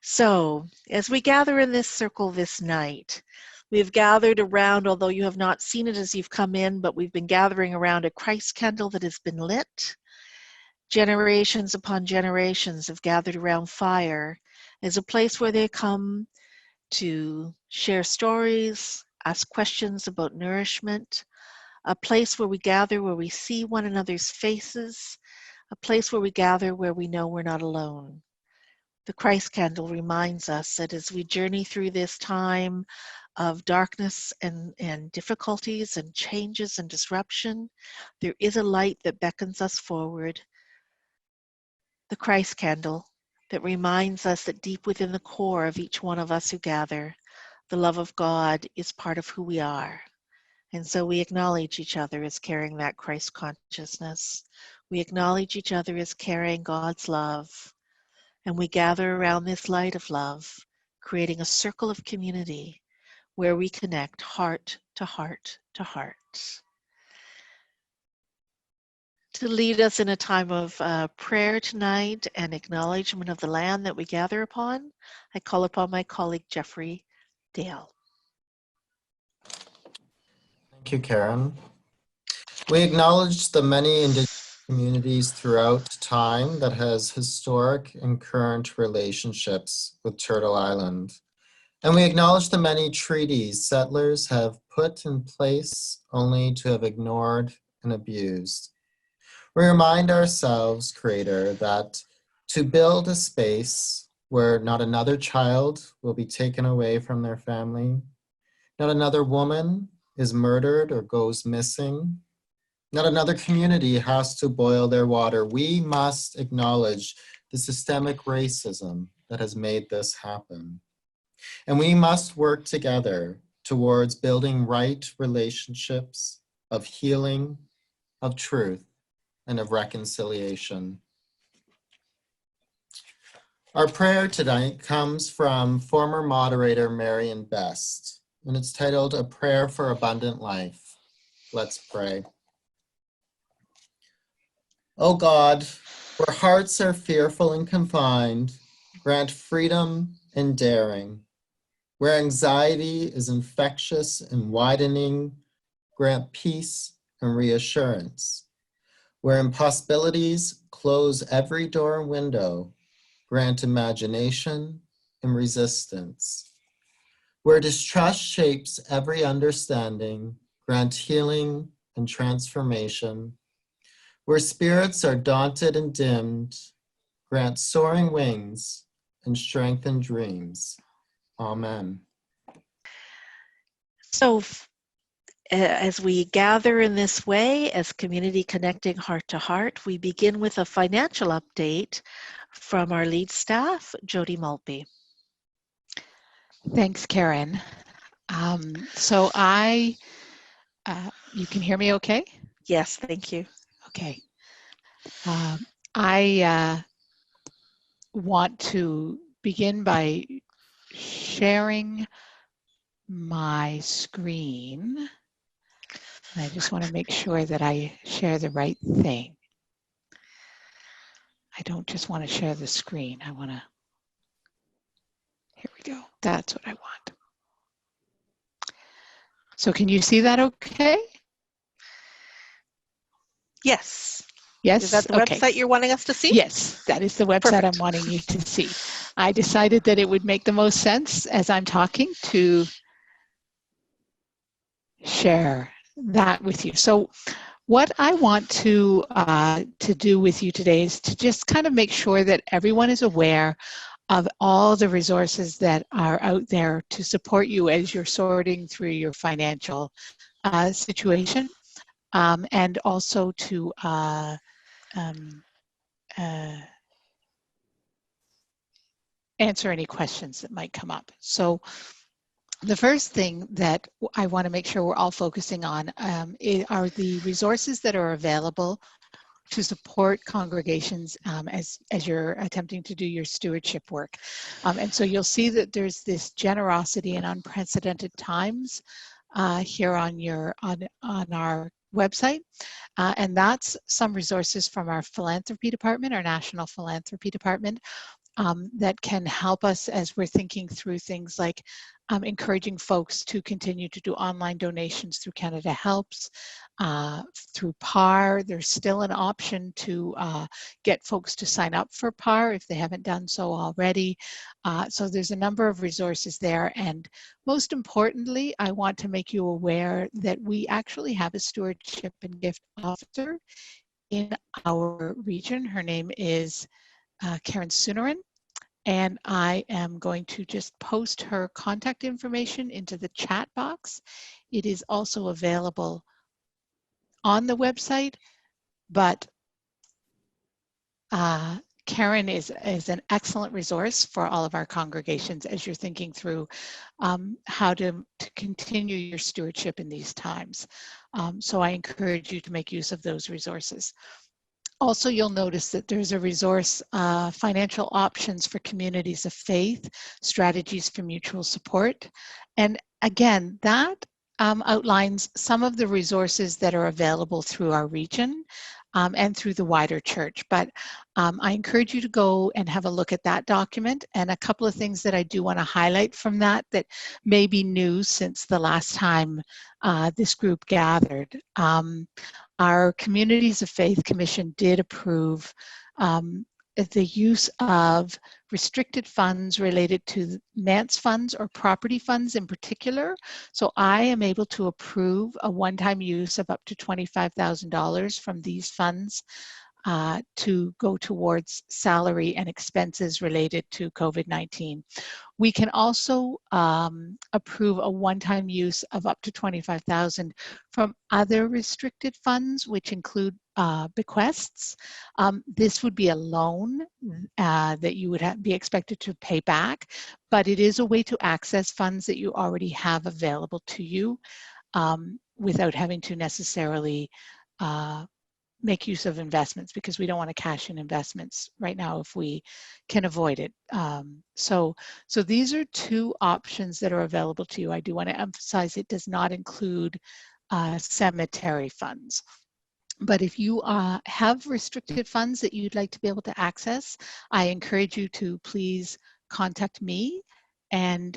So, as we gather in this circle this night, we've gathered around, although you have not seen it as you've come in, but we've been gathering around a Christ candle that has been lit. Generations upon generations have gathered around fire as a place where they come to share stories, ask questions about nourishment, a place where we gather where we see one another's faces, a place where we gather where we know we're not alone. The Christ candle reminds us that as we journey through this time of darkness and difficulties and changes and disruption, there is a light that beckons us forward. The Christ candle that reminds us that deep within the core of each one of us who gather, the love of God is part of who we are. And so we acknowledge each other as carrying that Christ consciousness. We acknowledge each other as carrying God's love. And we gather around this light of love, creating a circle of community where we connect heart to heart to heart. To lead us in a time of prayer tonight and acknowledgement of the land that we gather upon, I call upon my colleague Jeffrey Dale. Thank you, Karen. We acknowledge the many Indigenous communities throughout time that has historic and current relationships with Turtle Island. And we acknowledge the many treaties settlers have put in place only to have ignored and abused. We remind ourselves, Creator, that to build a space where not another child will be taken away from their family, not another woman is murdered or goes missing, not another community has to boil their water. We must acknowledge the systemic racism that has made this happen. And we must work together towards building right relationships of healing, of truth, and of reconciliation. Our prayer tonight comes from former moderator Marion Best, and it's titled A Prayer for Abundant Life. Let's pray. O God, where hearts are fearful and confined, grant freedom and daring. Where anxiety is infectious and widening, grant peace and reassurance. Where impossibilities close every door and window, grant imagination and resistance. Where distrust shapes every understanding, grant healing and transformation. Where spirits are daunted and dimmed, grant soaring wings and strengthened dreams. Amen. So as we gather in this way, as community connecting heart to heart, we begin with a financial update from our lead staff, Jody Maltby. Thanks, Karen. You can hear me okay? Yes, thank you. Okay. I want to begin by sharing my screen. I just want to make sure that I share the right thing. I don't just want to share the screen. I want to, here we go. That's what I want. So can you see that okay? Yes. Yes. Is that the website you're wanting us to see? Yes, that is the website Perfect. I'm wanting you to see. I decided that it would make the most sense as I'm talking to share that with you. So what I want to do with you today is to just kind of make sure that everyone is aware of all the resources that are out there to support you as you're sorting through your financial situation, and also to answer any questions that might come up. So the first thing that I want to make sure we're all focusing on are the resources that are available to support congregations as you're attempting to do your stewardship work. And so you'll see that there's this generosity in unprecedented times here on our website. And that's some resources from our philanthropy department, our national philanthropy department. that can help us as we're thinking through things like encouraging folks to continue to do online donations through Canada Helps, through PAR. There's still an option to get folks to sign up for PAR if they haven't done so already. So there's a number of resources there. And most importantly, I want to make you aware that we actually have a stewardship and gift officer in our region. Her name is Karen Sunerin. And I am going to just post her contact information into the chat box. It is also available on the website, but Karen is an excellent resource for all of our congregations as you're thinking through how to continue your stewardship in these times. So I encourage you to make use of those resources. Also, you'll notice that there's a resource, Financial Options for Communities of Faith, Strategies for Mutual Support. And again, that outlines some of the resources that are available through our region and through the wider church. But I encourage you to go and have a look at that document. And a couple of things that I do want to highlight from that may be new since the last time this group gathered. Our Communities of Faith Commission did approve the use of restricted funds related to Manse funds or property funds in particular. So I am able to approve a one-time use of up to $25,000 from these funds to go towards salary and expenses related to COVID-19. We can also approve a one-time use of up to $25,000 from other restricted funds, which include bequests. This would be a loan that you would be expected to pay back, but it is a way to access funds that you already have available to you without having to necessarily make use of investments, because we don't want to cash in investments right now if we can avoid it. So these are two options that are available to you. I do want to emphasize it does not include cemetery funds. But if you have restricted funds that you'd like to be able to access, I encourage you to please contact me. And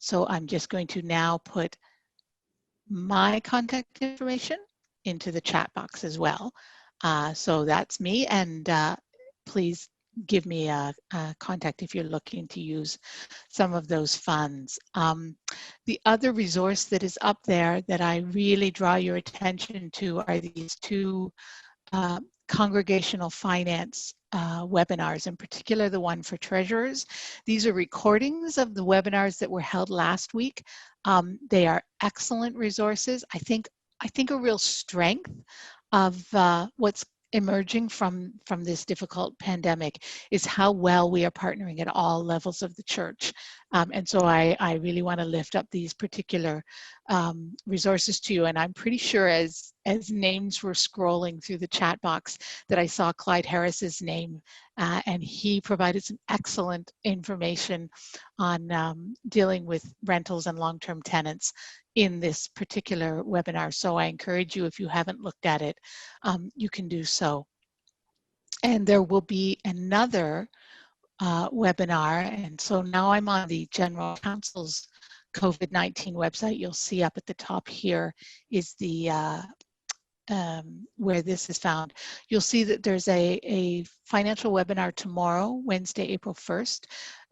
so I'm just going to now put my contact information into the chat box as well. So that's me, and please give me a contact if you're looking to use some of those funds. The other resource that is up there that I really draw your attention to are these two congregational finance webinars, in particular the one for treasurers. These are recordings of the webinars that were held last week. They are excellent resources. I think a real strength of what's emerging from this difficult pandemic is how well we are partnering at all levels of the church. And so I really want to lift up these particular resources to you. And I'm pretty sure as names were scrolling through the chat box that I saw Clyde Harris's name, and he provided some excellent information on dealing with rentals and long-term tenants in this particular webinar. So I encourage you, if you haven't looked at it, you can do so. And there will be another webinar. And so now I'm on the General Council's COVID-19 website. You'll see up at the top here is the where this is found. You'll see that there's a financial webinar tomorrow, Wednesday, April 1st.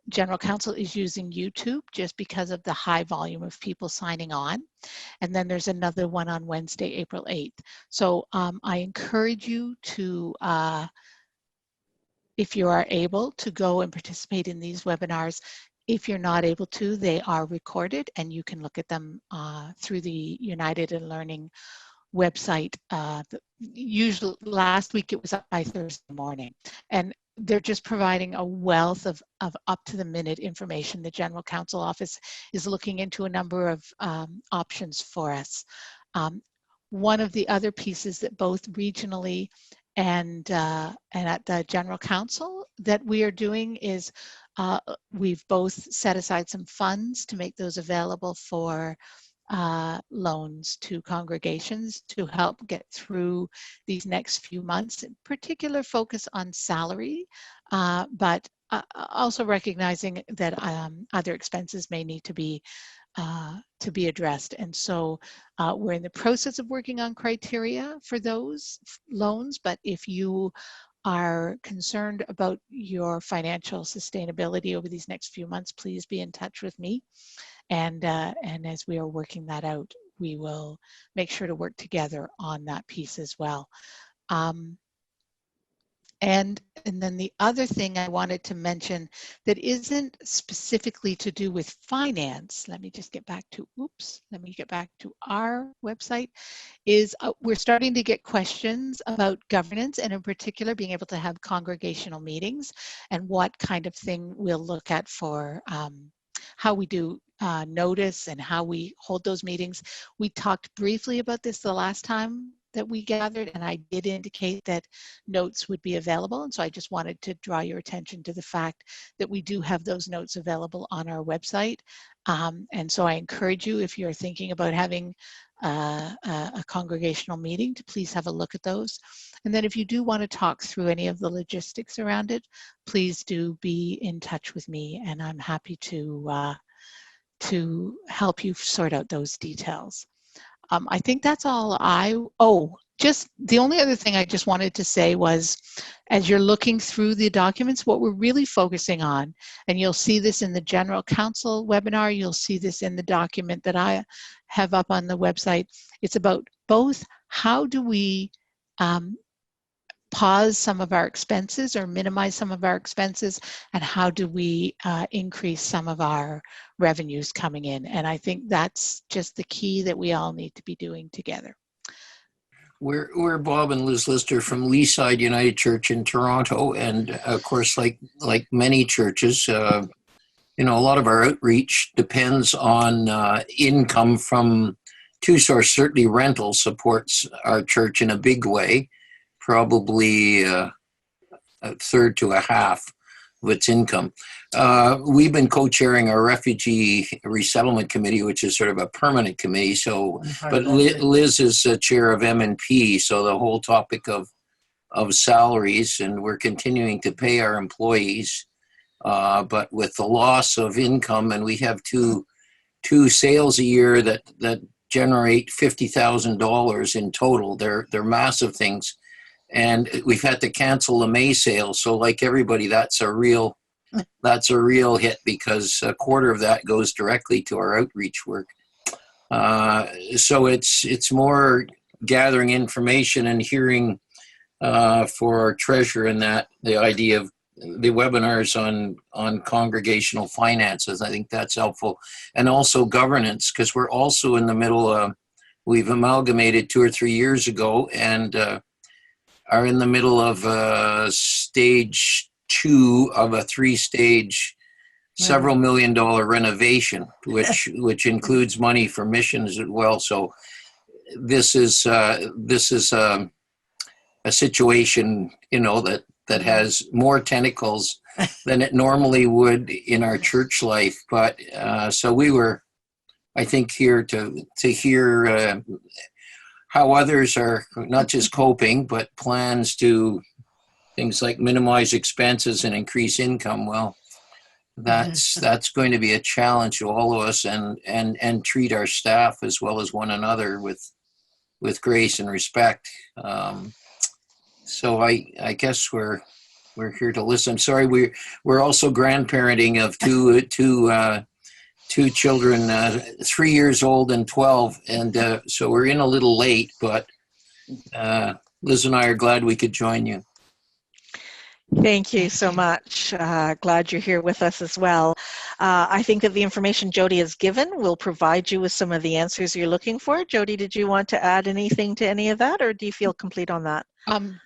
General Council is using YouTube just because of the high volume of people signing on. And then there's another one on Wednesday, April 8th. So I encourage you to, if you are able to go and participate in these webinars. If you're not able to, they are recorded and you can look at them through the United in Learning website. Usually last week it was up by Thursday morning. And they're just providing a wealth of up-to-the-minute information. The General Council Office is looking into a number of options for us. One of the other pieces that both regionally and at the General Council that we are doing is we've both set aside some funds to make those available for loans to congregations to help get through these next few months, in particular focus on salary, but also recognizing that other expenses may need to be addressed. And so we're in the process of working on criteria for those loans, but if you are concerned about your financial sustainability over these next few months, please be in touch with me. And as we are working that out, we will make sure to work together on that piece as well. And then the other thing I wanted to mention that isn't specifically to do with finance, let me just get back to, let me get back to our website, is we're starting to get questions about governance, and in particular being able to have congregational meetings and what kind of thing we'll look at for how we do notice and how we hold those meetings. We talked briefly about this the last time that we gathered, and I did indicate that notes would be available. And so I just wanted to draw your attention to the fact that we do have those notes available on our website. And so I encourage you, if you're thinking about having a congregational meeting, to please have a look at those. And then if you do want to talk through any of the logistics around it, please do be in touch with me, and I'm happy to help you sort out those details. I think that's all just the only other thing I just wanted to say was, as you're looking through the documents, what we're really focusing on, and you'll see this in the General Counsel webinar, you'll see this in the document that I have up on the website, it's about both how do we pause some of our expenses or minimize some of our expenses, and how do we increase some of our revenues coming in. And I think that's just the key that we all need to be doing together. We're Bob and Liz Lister from Leaside United Church in Toronto, and of course, like many churches, a lot of our outreach depends on income from two sources. Certainly, rental supports our church in a big way, probably a third to a half of its income. We've been co-chairing our refugee resettlement committee, which is sort of a permanent committee. So, but Liz is chair of M&P, so the whole topic of salaries, and we're continuing to pay our employees. But with the loss of income, and we have two sales a year that generate $50,000 in total. They're massive things. And we've had to cancel the May sale. So like everybody, that's a real hit, because a quarter of that goes directly to our outreach work. So it's more gathering information and hearing for our treasurer, and that the idea of the webinars on congregational finances. I think that's helpful. And also governance, because we're also in the middle of, we've amalgamated 2 or 3 years ago, and are in the middle of stage 2 of a 3-stage, several $1 million renovation, which includes money for missions as well. So this is a situation, that has more tentacles than it normally would in our church life. But so we were, I think, here to hear how others are not just coping, but plans to things like minimize expenses and increase income. Well, that's going to be a challenge to all of us, and treat our staff as well as one another with grace and respect. So I guess we're here to listen. Sorry, we're also grandparenting of two children, 3 years old and 12, and so we're in a little late, but Liz and I are glad we could join you. Thank you so much. Glad you're here with us as well. I think that the information Jody has given will provide you with some of the answers you're looking for. Jody, did you want to add anything to any of that, or do you feel complete on that?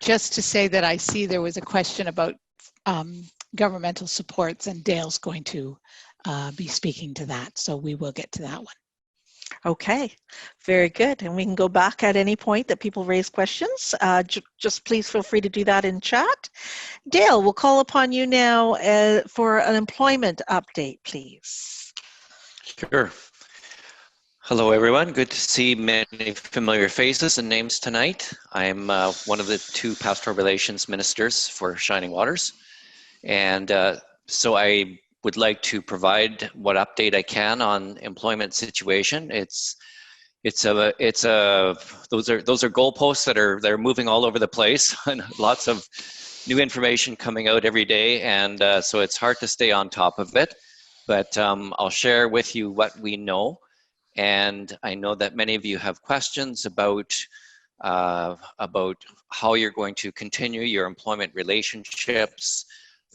Just to say that I see there was a question about governmental supports, and Dale's going to be speaking to that, so we will get to that one. Okay, very good. And we can go back at any point that people raise questions. Just please feel free to do that in chat. Dale, we'll call upon you now for an employment update, please. Sure. Hello, everyone. Good to see many familiar faces and names tonight. I'm one of the 2 pastoral relations ministers for Shining Waters. And So I would like to provide what update I can on employment situation. Those are goalposts that are moving all over the place, and lots of new information coming out every day, and so it's hard to stay on top of it. But I'll share with you what we know, and I know that many of you have questions about how you're going to continue your employment relationships.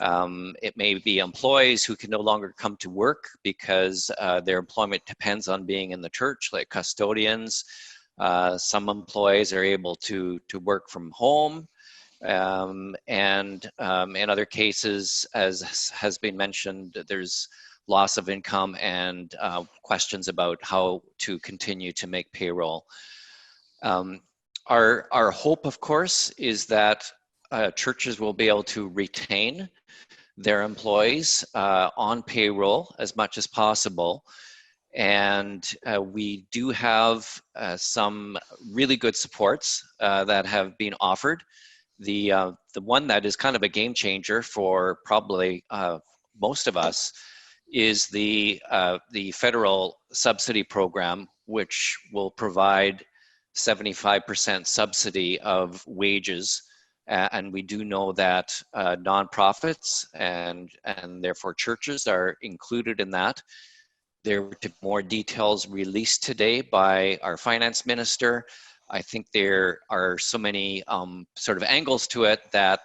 It may be employees who can no longer come to work because their employment depends on being in the church, like custodians. Some employees are able to work from home. And in other cases, as has been mentioned, there's loss of income and questions about how to continue to make payroll. Our hope, of course, is that churches will be able to retain their employees on payroll as much as possible. And we do have some really good supports that have been offered. The one that is kind of a game changer for probably most of us is the federal subsidy program, which will provide 75% subsidy of wages. And we do know that nonprofits and therefore churches are included in that. There were more details released today by our finance minister. I think there are so many sort of angles to it that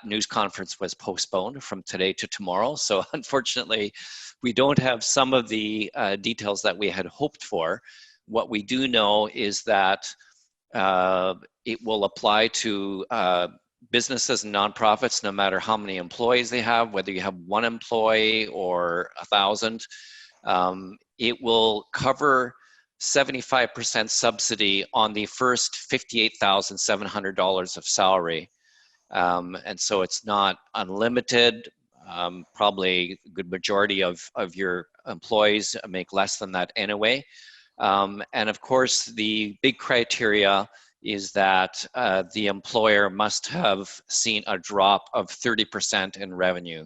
news conference was postponed from today to tomorrow. So unfortunately, we don't have some of the details that we had hoped for. What we do know is that it will apply to businesses and nonprofits, no matter how many employees they have, whether you have one employee or 1,000. It will cover 75% subsidy on the first $58,700 of salary. And so it's not unlimited. Probably a good majority of your employees make less than that anyway. And of course, the big criteria is that the employer must have seen a drop of 30% in revenue.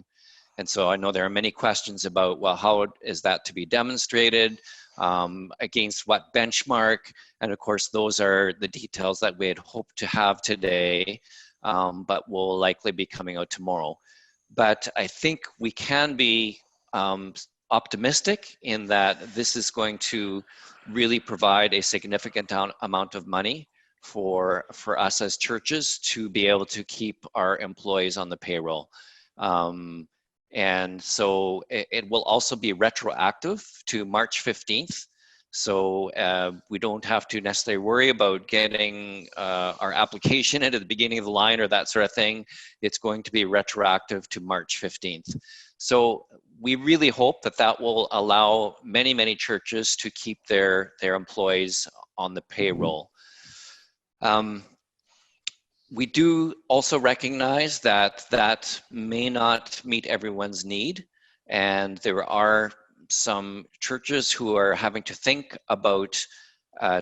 And so I know there are many questions about, well, how is that to be demonstrated? Against what benchmark? And of course, those are the details that we had hoped to have today, but will likely be coming out tomorrow. But I think we can be optimistic in that this is going to really provide a significant amount of money for us as churches to be able to keep our employees on the payroll. And so it will also be retroactive to March 15th. So we don't have to necessarily worry about getting our application in at the beginning of the line or that sort of thing. It's going to be retroactive to March 15th. So we really hope that that will allow many, many churches to keep their employees on the payroll. We do also recognize that that may not meet everyone's need, and there are some churches who are having to think about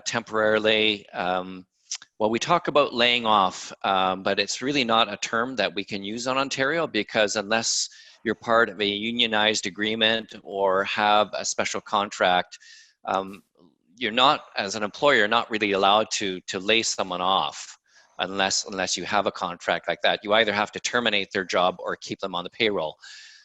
temporarily, well, we talk about laying off, but it's really not a term that we can use on Ontario, because unless you're part of a unionized agreement or have a special contract, you're not, as an employer, not really allowed to lay someone off unless you have a contract like that. You either have to terminate their job or keep them on the payroll.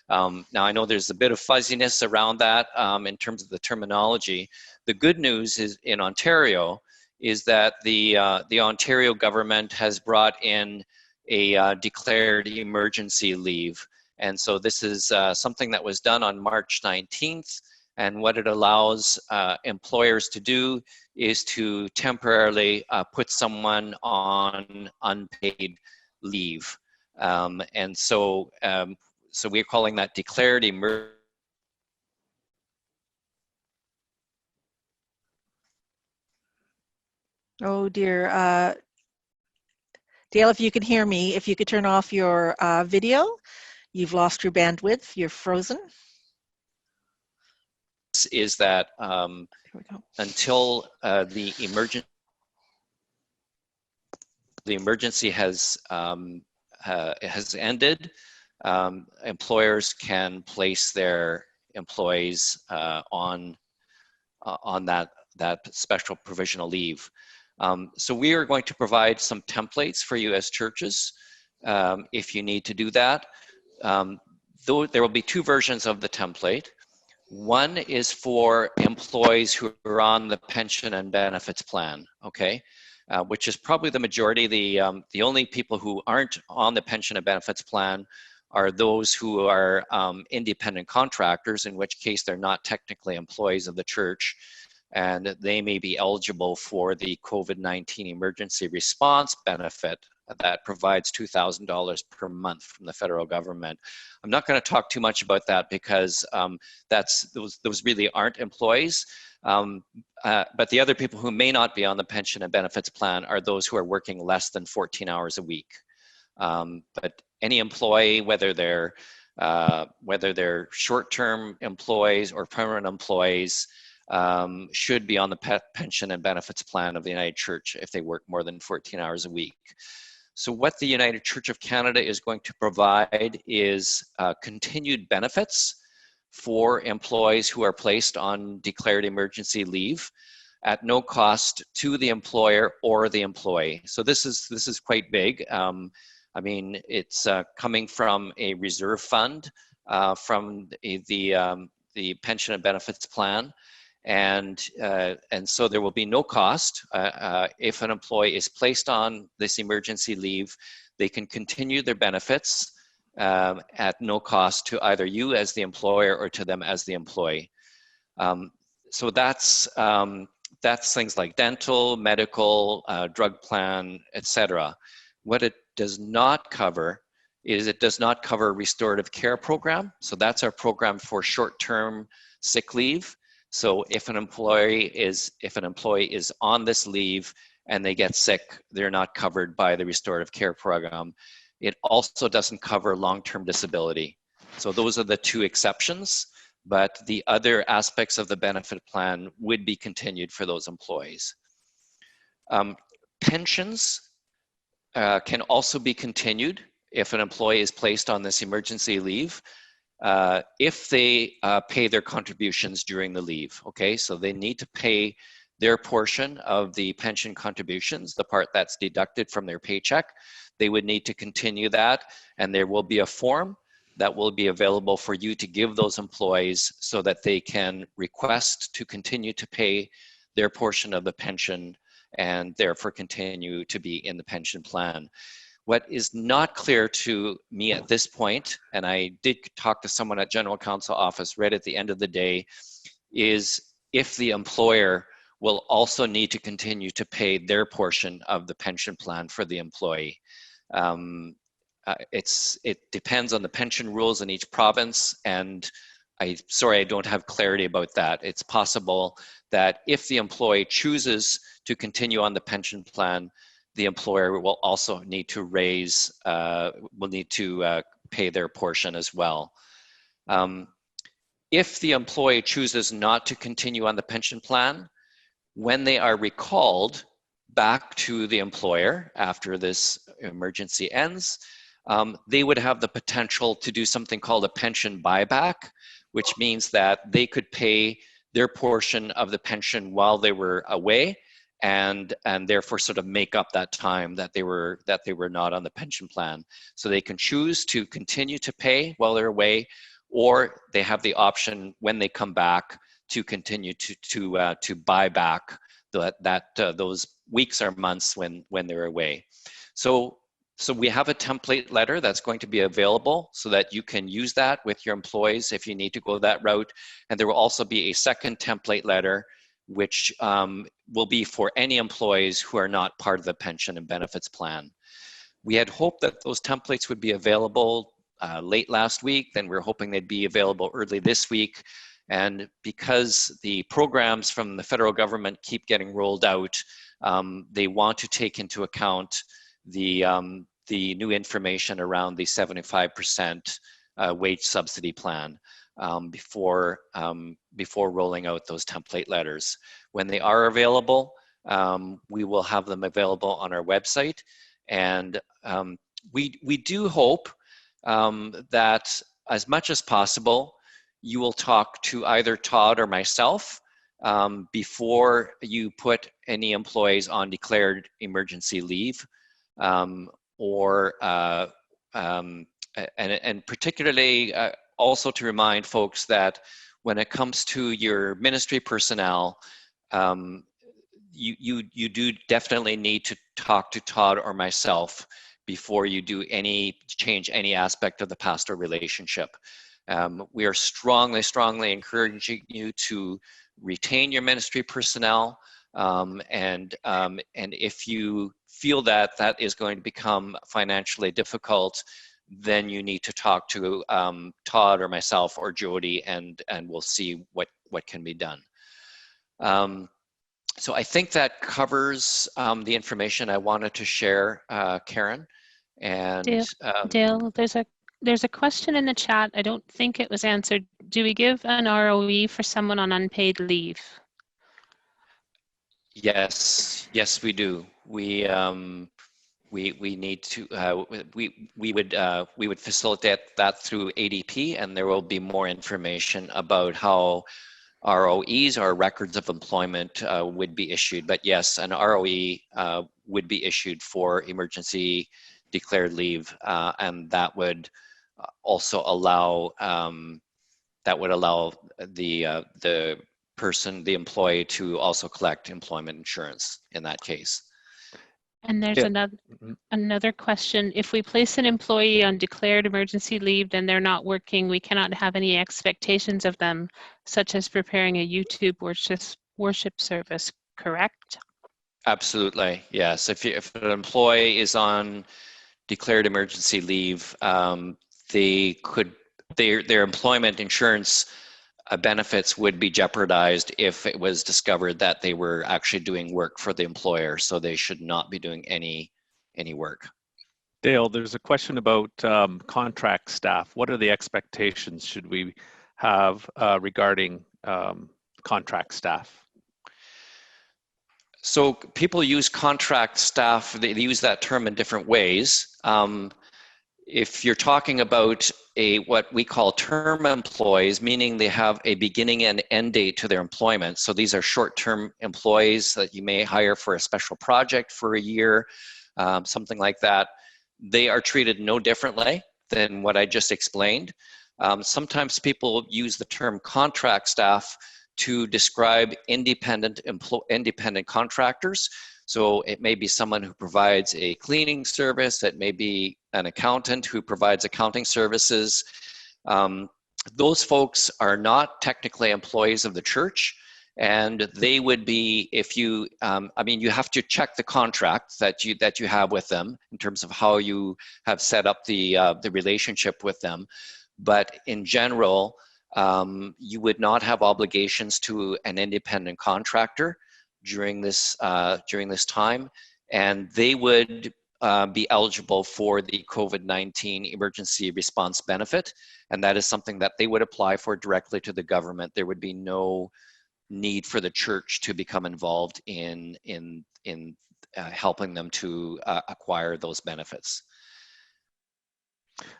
Now, I know there's a bit of fuzziness around that in terms of the terminology. The good news is in Ontario is that the Ontario government has brought in a declared emergency leave. And so this is something that was done on March 19th. And what it allows employers to do is to temporarily put someone on unpaid leave. And so, so we're calling that declared emergency. Oh dear. Dale, if you can hear me, if you could turn off your video. You've lost your bandwidth, you're frozen. Is that until the emergency has ended, employers can place their employees on that special provisional leave. So we are going to provide some templates for you as churches if you need to do that. Though there will be two versions of the template. One is for employees who are on the pension and benefits plan, okay? Which is probably the majority. The only people who aren't on the pension and benefits plan are those who are independent contractors, in which case they're not technically employees of the church, and they may be eligible for the COVID-19 emergency response benefit that provides $2,000 per month from the federal government. I'm not going to talk too much about that because those really aren't employees. But the other people who may not be on the pension and benefits plan are those who are working less than 14 hours a week. But any employee, whether they're short-term employees or permanent employees, should be on the pension and benefits plan of the United Church if they work more than 14 hours a week. So what the United Church of Canada is going to provide is continued benefits for employees who are placed on declared emergency leave at no cost to the employer or the employee. So this is quite big. I mean, it's coming from a reserve fund from the pension and benefits plan. And so there will be no cost. If an employee is placed on this emergency leave, they can continue their benefits at no cost to either you as the employer or to them as the employee. So that's things like dental, medical, drug plan, etc. What it does not cover is it does not cover a restorative care program. So that's our program for short-term sick leave. So if an employee is on this leave and they get sick, they're not covered by the restorative care program. It also doesn't cover long-term disability. So those are the two exceptions, but the other aspects of the benefit plan would be continued for those employees. Pensions can also be continued if an employee is placed on this emergency leave. If they pay their contributions during the leave, okay? So they need to pay their portion of the pension contributions, the part that's deducted from their paycheck. They would need to continue that, and there will be a form that will be available for you to give those employees so that they can request to continue to pay their portion of the pension and therefore continue to be in the pension plan. What is not clear to me at this point, and I did talk to someone at General Counsel office right at the end of the day, is if the employer will also need to continue to pay their portion of the pension plan for the employee. It depends on the pension rules in each province, and sorry, I don't have clarity about that. It's possible that if the employee chooses to continue on the pension plan, the employer will also need to pay their portion as well. If the employee chooses not to continue on the pension plan, when they are recalled back to the employer after this emergency ends, they would have the potential to do something called a pension buyback, which means that they could pay their portion of the pension while they were away, and therefore sort of make up that time that they were not on the pension plan. So they can choose to continue to pay while they're away, or they have the option when they come back to continue to buy back those weeks or months when they're away. So we have a template letter that's going to be available so that you can use that with your employees if you need to go that route. And there will also be a second template letter which will be for any employees who are not part of the pension and benefits plan. We had hoped that those templates would be available late last week, then we're hoping they'd be available early this week. And because the programs from the federal government keep getting rolled out, they want to take into account the new information around the 75% wage subsidy plan before rolling out those template letters. When they are available, we will have them available on our website. And we do hope that as much as possible, you will talk to either Todd or myself before you put any employees on declared emergency leave, and particularly also to remind folks that when it comes to your ministry personnel, you do definitely need to talk to Todd or myself before you do change any aspect of the pastoral relationship. We are strongly encouraging you to retain your ministry personnel, and if you feel that that is going to become financially difficult, then you need to talk to Todd or myself or Jody, and we'll see what can be done. So I think that covers the information I wanted to share, Karen. And Dale, there's a question in the chat. I don't think it was answered. Do we give an ROE for someone on unpaid leave? yes, we do. We need to we would facilitate that through ADP, and there will be more information about how ROEs, or records of employment, would be issued. But yes, an ROE would be issued for emergency declared leave, and that would also allow the person, the employee, to also collect employment insurance in that case. And there's another question. If we place an employee on declared emergency leave, then they're not working, we cannot have any expectations of them, such as preparing a YouTube worship service, correct? Absolutely, yes. If an employee is on declared emergency leave, their employment insurance benefits would be jeopardized if it was discovered that they were actually doing work for the employer. So they should not be doing any work. Dale, there's a question about contract staff. What are the expectations should we have regarding contract staff? So people use contract staff, they use that term in different ways. If you're talking about what we call term employees, meaning they have a beginning and end date to their employment. So these are short-term employees that you may hire for a special project for a year, something like that. They are treated no differently than what I just explained. Sometimes people use the term contract staff to describe independent contractors. So it may be someone who provides a cleaning service. It may be an accountant who provides accounting services. Those folks are not technically employees of the church, and they would be, if you, you have to check the contract that you have with them in terms of how you have set up the relationship with them. But in general, you would not have obligations to an independent contractor during this time, and they would be eligible for the COVID-19 emergency response benefit, and that is something that they would apply for directly to the government. There would be no need for the church to become involved in helping them to acquire those benefits.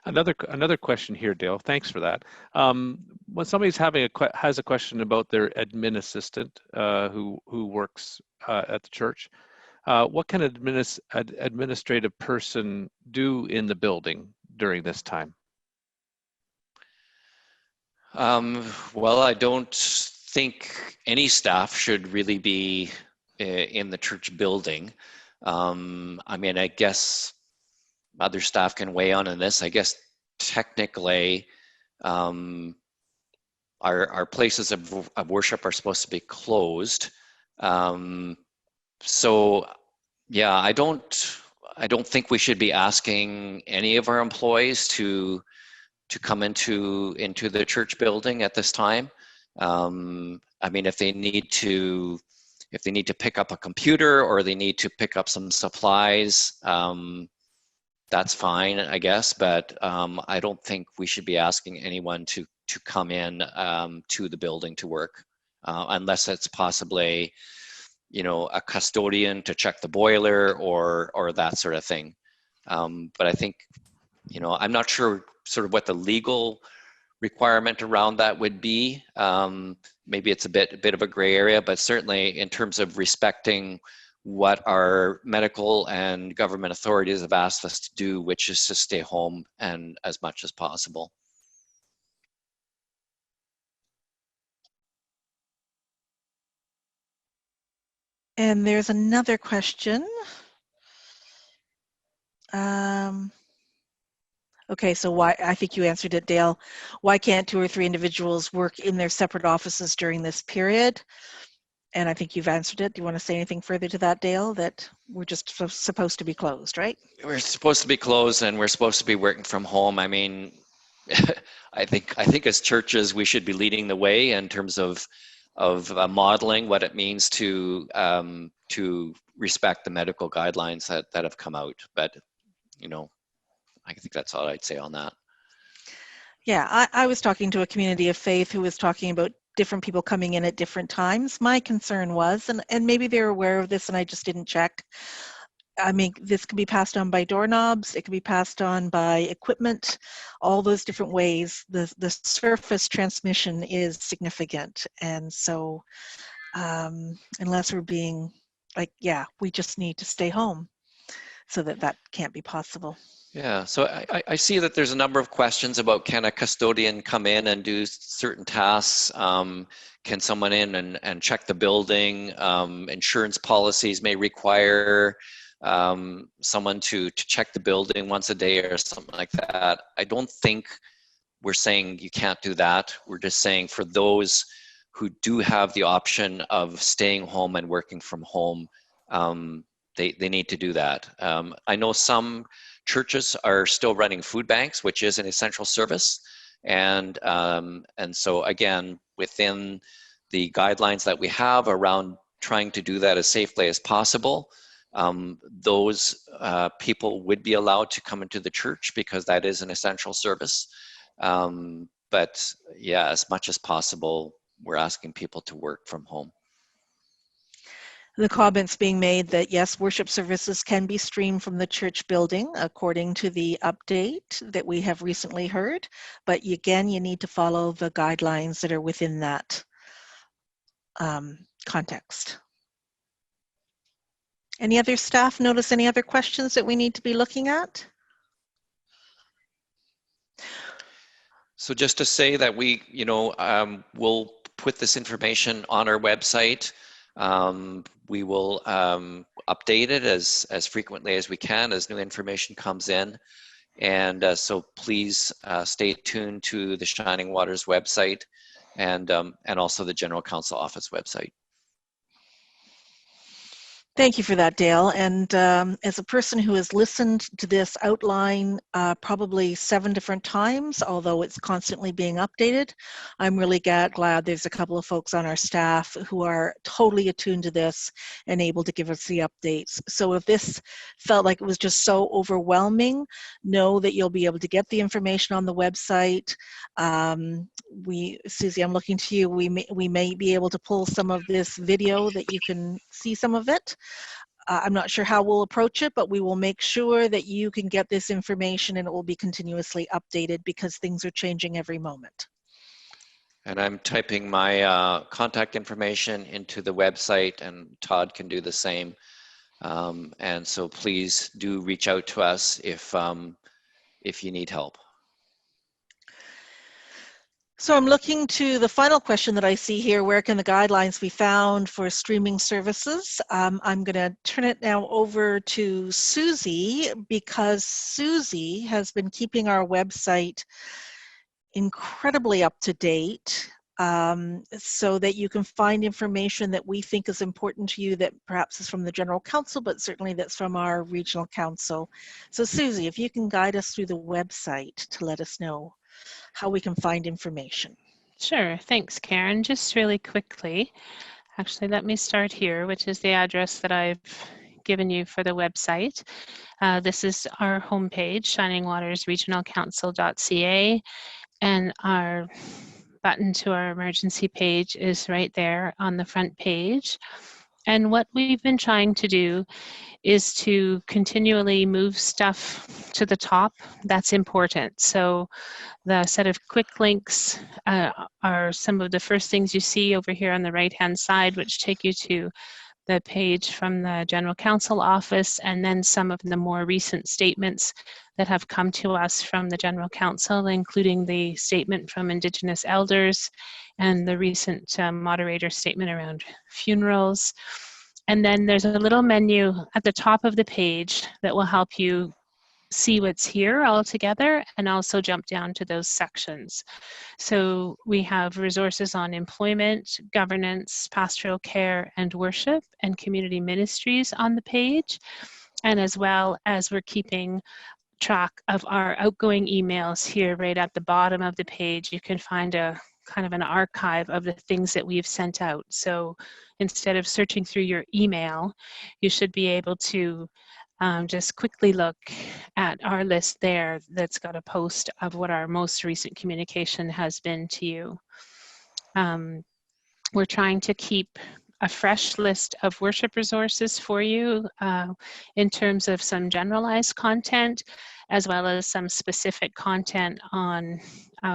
Another question here, Dale. Thanks for that. When somebody's has a question about their admin assistant who works at the church, what can an administrative person do in the building during this time? Well, I don't think any staff should really be in the church building. I guess other staff can weigh on this. I guess technically our places of worship are supposed to be closed. So yeah, I don't think we should be asking any of our employees to come into the church building at this time. If they need to pick up a computer or they need to pick up some supplies, that's fine, I guess, but I don't think we should be asking anyone to come in to the building to work, unless it's possibly, a custodian to check the boiler or that sort of thing. But I think You know, I'm not sure sort of what the legal requirement around that would be. Maybe it's a bit of a gray area, but certainly in terms of respecting what our medical and government authorities have asked us to do, which is to stay home and as much as possible. And there's another question. Okay, so why, I think you answered it, Dale. Why can't 2 or 3 individuals work in their separate offices during this period? And I think you've answered it. Do you want to say anything further to that, Dale, that we're just supposed to be closed, right? We're supposed to be closed and we're supposed to be working from home. I mean, I think as churches, we should be leading the way in terms of modeling what it means to respect the medical guidelines that have come out. But, you know, I think that's all I'd say on that. Yeah, I was talking to a community of faith who was talking about different people coming in at different times. My concern was, and maybe they're aware of this and I just didn't check, I mean, this can be passed on by doorknobs, it can be passed on by equipment, all those different ways. The surface transmission is significant. And so unless we're being like, yeah, we just need to stay home so that can't be possible. Yeah, so I see that there's a number of questions about, can a custodian come in and do certain tasks? Can someone in and check the building? Insurance policies may require someone to check the building once a day or something like that. I don't think we're saying you can't do that. We're just saying for those who do have the option of staying home and working from home, they need to do that. I know some churches are still running food banks, which is an essential service. And so again, within the guidelines that we have around trying to do that as safely as possible, those people would be allowed to come into the church because that is an essential service. But yeah, as much as possible, we're asking people to work from home. The comments being made that yes, worship services can be streamed from the church building according to the update that we have recently heard, but again, you need to follow the guidelines that are within that context. Any other staff notice any other questions that we need to be looking at? So just to say that we, you know, we'll put this information on our website. We will update it as frequently as we can as new information comes in. And so please stay tuned to the Shining Waters website and also the General Counsel Office website. Thank you for that, Dale. And as a person who has listened to this outline probably 7 different times, although it's constantly being updated, I'm really glad there's a couple of folks on our staff who are totally attuned to this and able to give us the updates. So if this felt like it was just so overwhelming, know that you'll be able to get the information on the website. Susie, I'm looking to you. We may be able to pull some of this video that you can see some of it. I'm not sure how we'll approach it, but we will make sure that you can get this information and it will be continuously updated because things are changing every moment. And I'm typing my contact information into the website, and Todd can do the same. And so please do reach out to us if you need help. So I'm looking to the final question that I see here. Where can the guidelines be found for streaming services? I'm going to turn it now over to Susie because Susie has been keeping our website incredibly up to date so that you can find information that we think is important to you that perhaps is from the General Counsel, but certainly that's from our Regional Council. So Susie, if you can guide us through the website to let us know how we can find information. Sure, thanks, Karen. Just really quickly, actually, let me start here, which is the address that I've given you for the website. This is our homepage, shiningwatersregionalcouncil.ca, and our button to our emergency page is right there on the front page. And what we've been trying to do is to continually move stuff to the top that's important. So the set of quick links are some of the first things you see over here on the right-hand side, which take you to the page from the General Counsel office, and then some of the more recent statements that have come to us from the General Counsel, including the statement from Indigenous elders and the recent moderator statement around funerals. And then there's a little menu at the top of the page that will help you see what's here all together and also jump down to those sections. So we have resources on employment, governance, pastoral care, and worship, and community ministries on the page. And as well as we're keeping track of our outgoing emails here right at the bottom of the page, you can find a kind of an archive of the things that we've sent out. So instead of searching through your email, you should be able to just quickly look at our list there that's got a post of what our most recent communication has been to you. We're trying to keep a fresh list of worship resources for you in terms of some generalized content, as well as some specific content on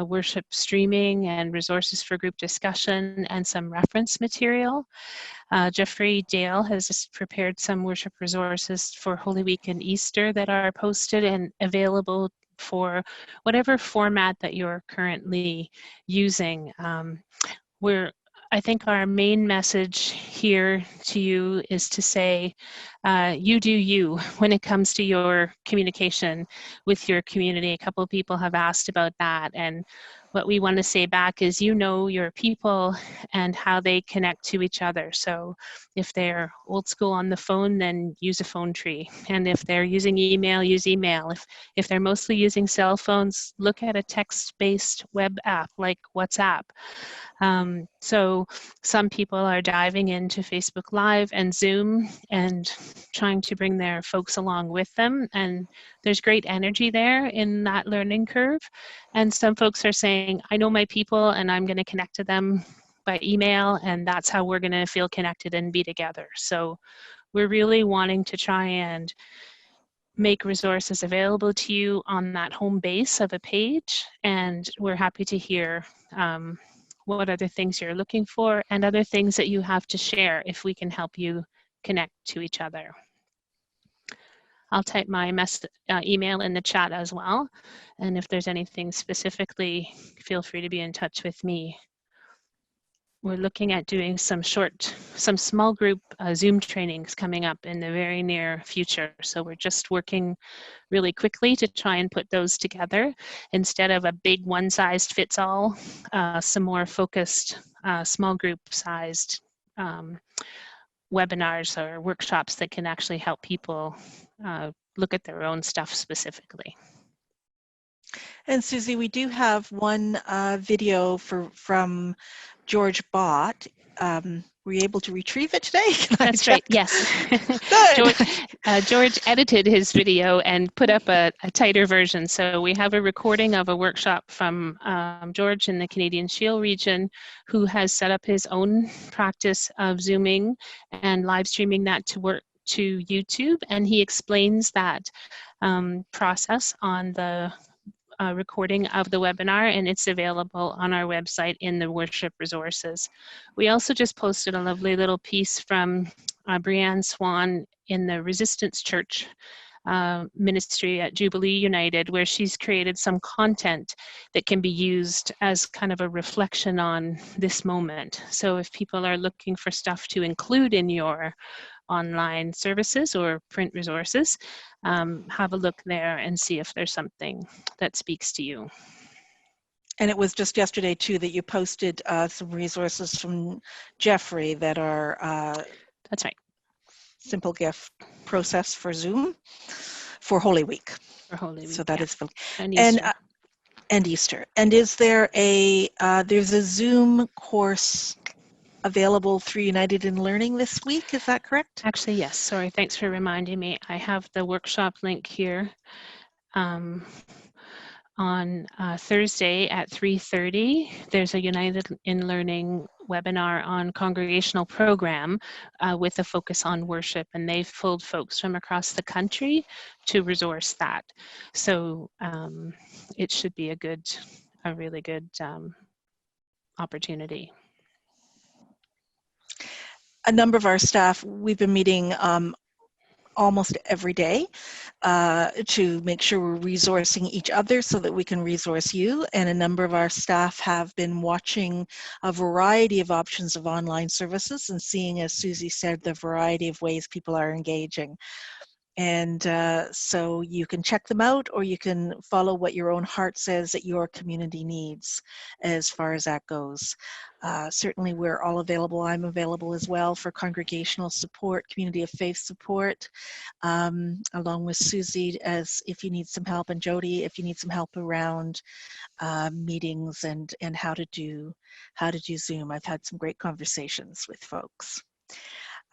worship streaming and resources for group discussion and some reference material. Jeffrey Dale has just prepared some worship resources for Holy Week and Easter that are posted and available for whatever format that you're currently using. I think our main message here to you is to say, you do you when it comes to your communication with your community. A couple of people have asked about that, and what we want to say back is, you know your people and how they connect to each other. So if they're old school on the phone, then use a phone tree. And if they're using email, use email. If they're mostly using cell phones, look at a text-based web app like WhatsApp. So some people are diving into Facebook Live and Zoom and trying to bring their folks along with them. And there's great energy there in that learning curve. And some folks are saying, I know my people and I'm going to connect to them by email, and that's how we're going to feel connected and be together. So we're really wanting to try and make resources available to you on that home base of a page. And we're happy to hear what other things you're looking for and other things that you have to share if we can help you connect to each other. I'll type my email in the chat as well. And if there's anything specifically, feel free to be in touch with me. We're looking at doing some small group Zoom trainings coming up in the very near future. So we're just working really quickly to try and put those together instead of a big one-size-fits-all, some more focused small group sized webinars or workshops that can actually help people look at their own stuff specifically. And Susie, we do have one video from George Bott. Were you able to retrieve it today? That's right, yes. George edited his video and put up a tighter version. So we have a recording of a workshop from George in the Canadian Shield region, who has set up his own practice of Zooming and live streaming that to YouTube. And he explains that process on the recording of the webinar, and it's available on our website in the worship resources. We also just posted a lovely little piece from Brianne Swan in the Resistance Church ministry at Jubilee United, where she's created some content that can be used as kind of a reflection on this moment. So if people are looking for stuff to include in your online services or print resources, have a look there and see if there's something that speaks to you. And it was just yesterday too that you posted some resources from Jeffrey that are that's right, simple gift process for Zoom for Holy Week. For Holy Week, so that yeah. is And Easter. And Easter. And is there there's a Zoom course available through United in Learning this week, is that correct? Actually, yes. Sorry, thanks for reminding me. I have the workshop link here. On Thursday at 3:30, there's a United in Learning webinar on congregational program with a focus on worship, and they've pulled folks from across the country to resource that. So it should be a really good opportunity. A number of our staff, we've been meeting almost every day to make sure we're resourcing each other so that we can resource you. And a number of our staff have been watching a variety of options of online services and seeing, as Susie said, the variety of ways people are engaging. And so you can check them out, or you can follow what your own heart says that your community needs as far as that goes. Certainly we're all available. I'm available as well for congregational support, community of faith support, along with Susie, as if you need some help, and Jody, if you need some help around meetings and how to do Zoom. I've had some great conversations with folks,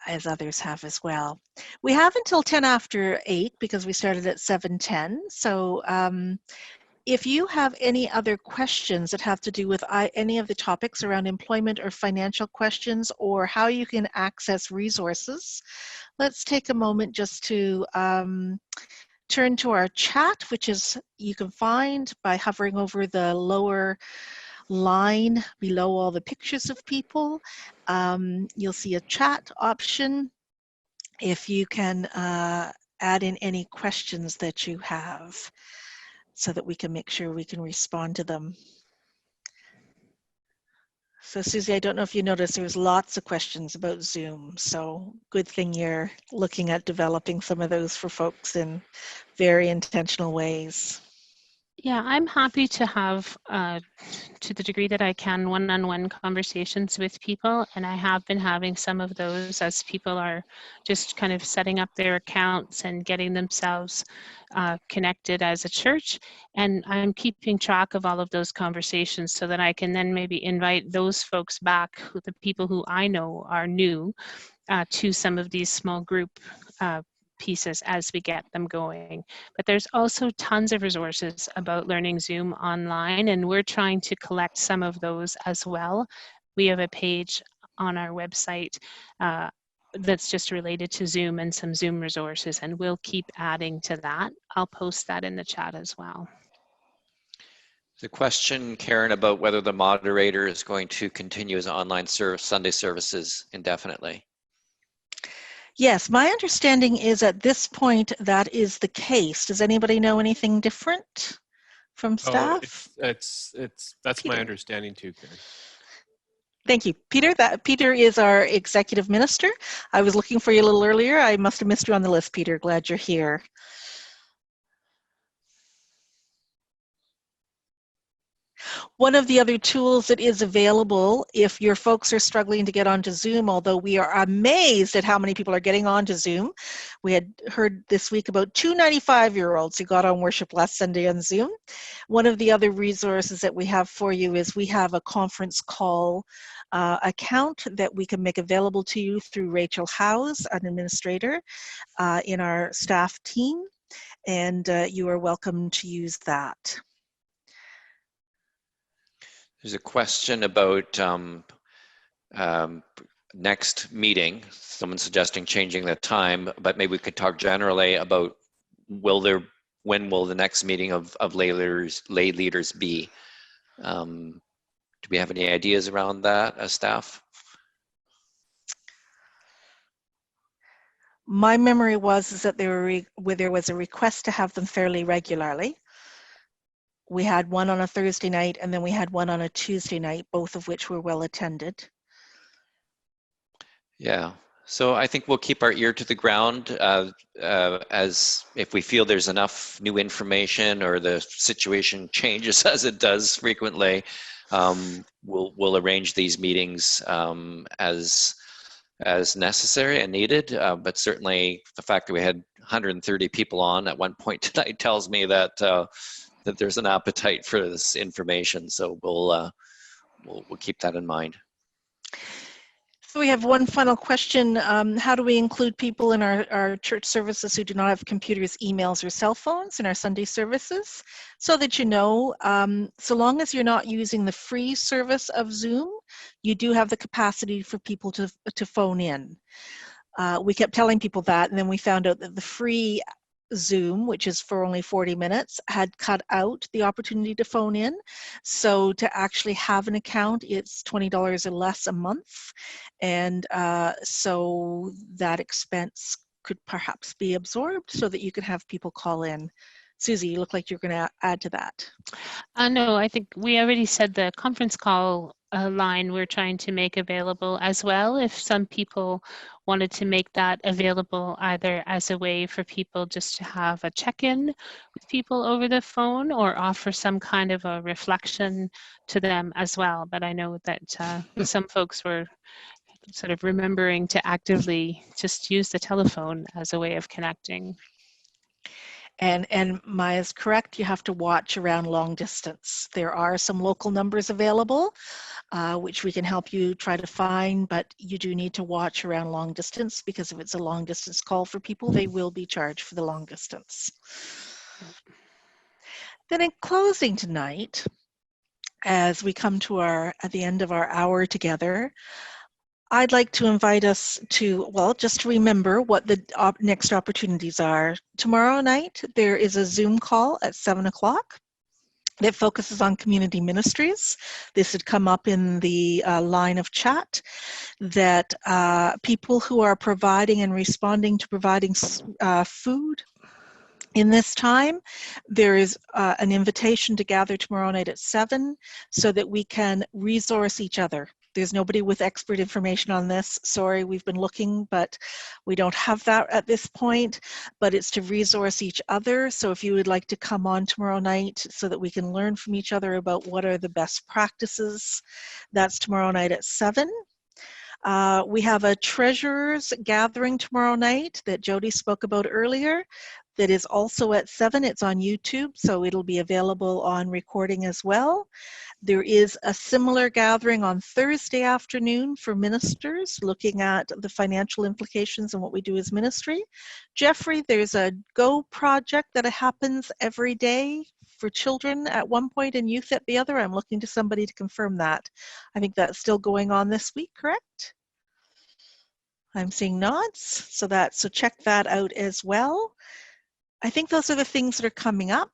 as others have as well. We have until 10 after 8 because we started at 7:10. So if you have any other questions that have to do with any of the topics around employment or financial questions, or how you can access resources, let's take a moment just to turn to our chat, which is you can find by hovering over the lower line below all the pictures of people. You'll see a chat option. If you can add in any questions that you have so that we can make sure we can respond to them. So Susie, I don't know if you noticed there was lots of questions about Zoom. So good thing you're looking at developing some of those for folks in very intentional ways. Yeah, I'm happy to have, to the degree that I can, one-on-one conversations with people, and I have been having some of those as people are just kind of setting up their accounts and getting themselves connected as a church, and I'm keeping track of all of those conversations so that I can then maybe invite those folks back, the people who I know are new, to some of these small group pieces as we get them going. But there's also tons of resources about learning Zoom online, and we're trying to collect some of those as well. We have a page on our website that's just related to Zoom and some Zoom resources, and we'll keep adding to that. I'll post that in the chat as well. The question, Karen, about whether the moderator is going to continue his online Sunday services indefinitely. Yes, my understanding is at this point that is the case. Does anybody know anything different from staff? That's Peter. my understanding too, Karen. Thank you, Peter. Peter is our executive minister. I was looking for you a little earlier. I must have missed you on the list, Peter. Glad you're here. One of the other tools that is available if your folks are struggling to get onto Zoom, although we are amazed at how many people are getting onto Zoom. We had heard this week about 2 95-year-olds who got on worship last Sunday on Zoom. One of the other resources that we have for you is we have a conference call account that we can make available to you through Rachel Howes, an administrator in our staff team, and you are welcome to use that. There's a question about next meeting. Someone suggesting changing the time, but maybe we could talk generally about when will the next meeting of lay leaders be? Do we have any ideas around that as staff? My memory is that there was a request to have them fairly regularly. We had one on a Thursday night, and then we had one on a Tuesday night, both of which were well attended. Yeah, so I think we'll keep our ear to the ground as if we feel there's enough new information or the situation changes as it does frequently, we'll arrange these meetings as necessary and needed. But certainly the fact that we had 130 people on at one point tonight tells me that that there's an appetite for this information. So we'll keep that in mind. So we have one final question. How do we include people in our church services who do not have computers, emails, or cell phones in our Sunday services? So that you know, so long as you're not using the free service of Zoom, you do have the capacity for people to phone in. We kept telling people that, and then we found out that the free Zoom, which is for only 40 minutes, had cut out the opportunity to phone in. So to actually have an account, it's $20 or less a month. And so that expense could perhaps be absorbed so that you can have people call in. Susie, you look like you're going to add to that. No, I think we already said the conference call line we're trying to make available as well. If some people wanted to make that available either as a way for people just to have a check-in with people over the phone or offer some kind of a reflection to them as well. But I know that some folks were sort of remembering to actively just use the telephone as a way of connecting. And Maya's correct, you have to watch around long distance. There are some local numbers available, which we can help you try to find, but you do need to watch around long distance, because if it's a long distance call for people, they will be charged for the long distance. Then in closing tonight, as we come to at the end of our hour together, I'd like to invite us to, well, just to remember what the next opportunities are. Tomorrow night, there is a Zoom call at 7 o'clock that focuses on community ministries. This had come up in the line of chat, that people who are providing and responding to providing food in this time, there is an invitation to gather tomorrow night at 7 so that we can resource each other. There's nobody with expert information on this. Sorry, we've been looking, but we don't have that at this point. But it's to resource each other. So if you would like to come on tomorrow night so that we can learn from each other about what are the best practices, that's tomorrow night at 7. We have a treasurers gathering tomorrow night that Jody spoke about earlier. That is also at 7. It's on YouTube, so it'll be available on recording as well. There is a similar gathering on Thursday afternoon for ministers, looking at the financial implications and what we do as ministry. Jeffrey, there's a Go project that happens every day for children at one point and youth at the other. I'm looking to somebody to confirm that. I think that's still going on this week, correct? I'm seeing nods, so check that out as well. I think those are the things that are coming up.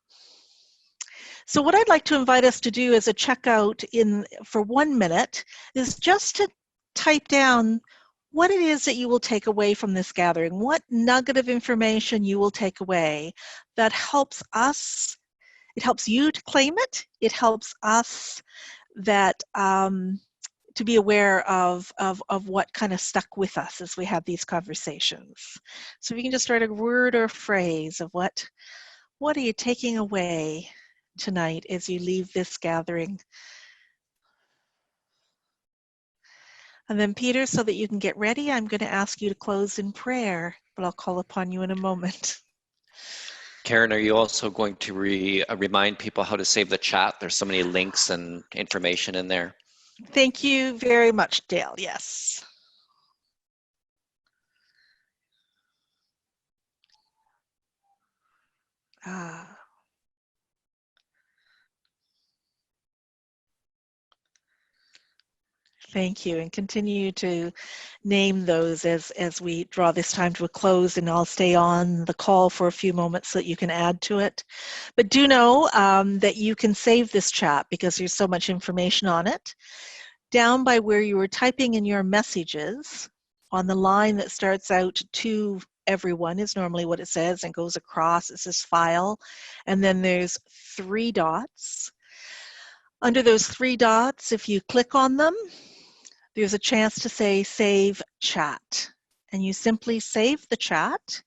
So what I'd like to invite us to do as a checkout for 1 minute is just to type down what it is that you will take away from this gathering, what nugget of information you will take away that helps us, it helps you to claim it, it helps us that to be aware of what kind of stuck with us as we had these conversations. So we can just write a word or phrase of what are you taking away tonight as you leave this gathering. And then Peter, so that you can get ready, I'm going to ask you to close in prayer, but I'll call upon you in a moment. Karen, are you also going to remind people how to save the chat? There's so many links and information in there. Thank you very much, Dale. Yes. Thank you, and continue to name those as we draw this time to a close, and I'll stay on the call for a few moments so that you can add to it. But do know that you can save this chat because there's so much information on it. Down by where you were typing in your messages, on the line that starts out to everyone is normally what it says, and goes across, it says file, and then there's 3 dots. Under those 3 dots, if you click on them, there's a chance to say save chat, and you simply save the chat.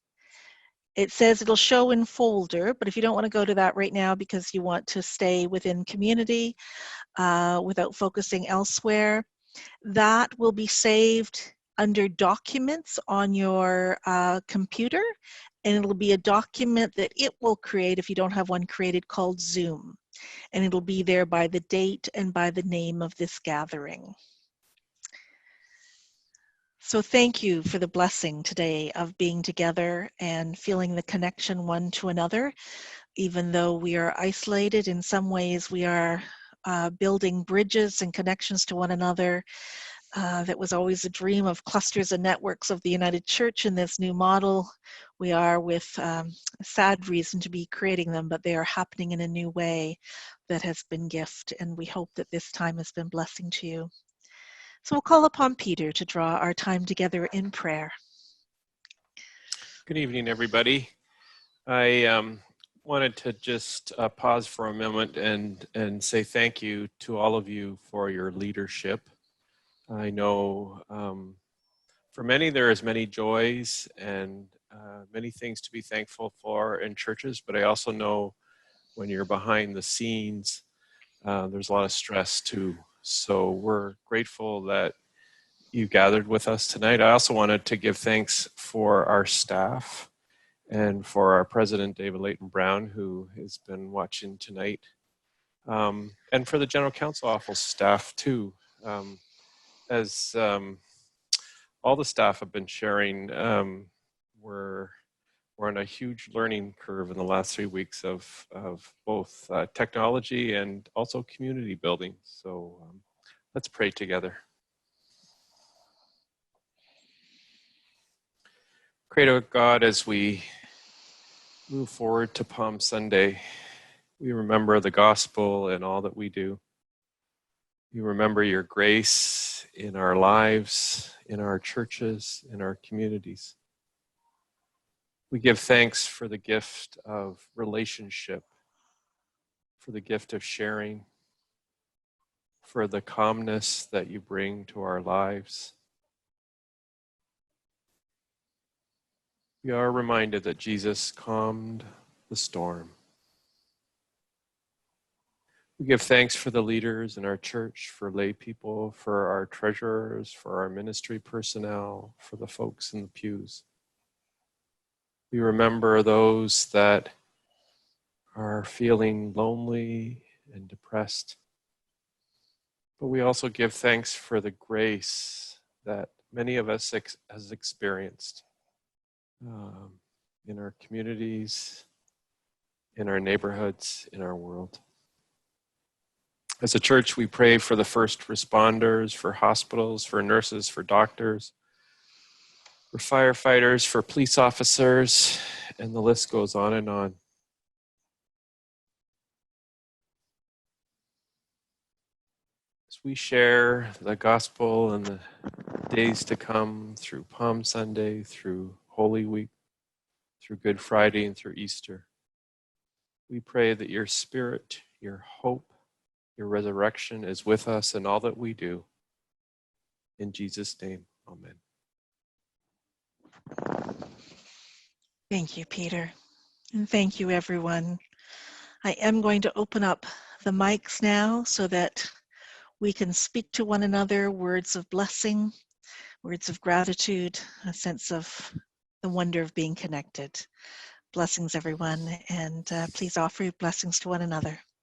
It says it'll show in folder, but if you don't want to go to that right now because you want to stay within community without focusing elsewhere, that will be saved under documents on your computer, and it'll be a document that it will create if you don't have one created called Zoom, and it'll be there by the date and by the name of this gathering. So thank you for the blessing today of being together and feeling the connection one to another. Even though we are isolated, in some ways we are building bridges and connections to one another. That was always a dream of clusters and networks of the United Church in this new model. We are, with a sad reason, to be creating them, but they are happening in a new way that has been gift, and we hope that this time has been blessing to you. So we'll call upon Peter to draw our time together in prayer. Good evening, everybody. I wanted to just pause for a moment and say thank you to all of you for your leadership. I know for many there is many joys and many things to be thankful for in churches, but I also know when you're behind the scenes, there's a lot of stress too. So we're grateful that you gathered with us tonight. I also wanted to give thanks for our staff and for our president, David Leighton Brown, who has been watching tonight, and for the general counsel office staff too. As all the staff have been sharing, we're on a huge learning curve in the last 3 weeks of both technology and also community building. So let's pray together. Creator God, as we move forward to Palm Sunday, we remember the gospel and all that we do. We remember your grace in our lives, in our churches, in our communities. We give thanks for the gift of relationship, for the gift of sharing, for the calmness that you bring to our lives. We are reminded that Jesus calmed the storm. We give thanks for the leaders in our church, for lay people, for our treasurers, for our ministry personnel, for the folks in the pews. We remember those that are feeling lonely and depressed. But we also give thanks for the grace that many of us has experienced in our communities, in our neighborhoods, in our world. As a church, we pray for the first responders, for hospitals, for nurses, for doctors, for firefighters, for police officers, and the list goes on and on. As we share the gospel and the days to come through Palm Sunday, through Holy Week, through Good Friday, and through Easter, we pray that your Spirit, your hope, your resurrection is with us in all that we do. In Jesus' name, amen. Thank you, Peter. And thank you, everyone. I am going to open up the mics now so that we can speak to one another words of blessing, words of gratitude, a sense of the wonder of being connected. Blessings, everyone, and please offer your blessings to one another.